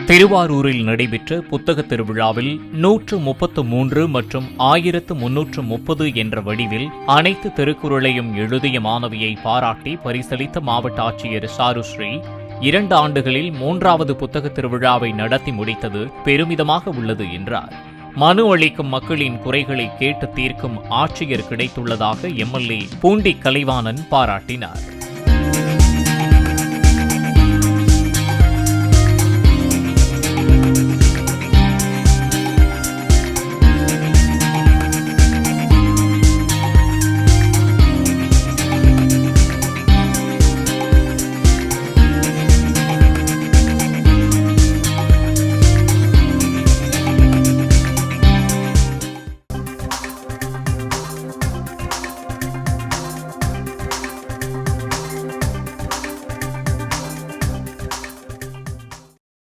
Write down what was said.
திருவாரூரில் நடைபெற்ற புத்தகத் திருவிழாவில் 133 மற்றும் 1330 என்ற வடிவில் அனைத்து திருக்குறளையும் எழுதிய மாணவியை பாராட்டி பரிசளித்த மாவட்ட ஆட்சியர் சாருஸ்ரீ, 2 ஆண்டுகளில் 3வது புத்தகத் திருவிழாவை நடத்தி முடித்தது பெருமிதமாக உள்ளது என்றார். மனு அளிக்கும் மக்களின் குறைகளை கேட்டு தீர்க்கும் ஆட்சியர் கிடைத்துள்ளதாக எம்எல்ஏ பூண்டி கலைவாணன் பாராட்டினார்.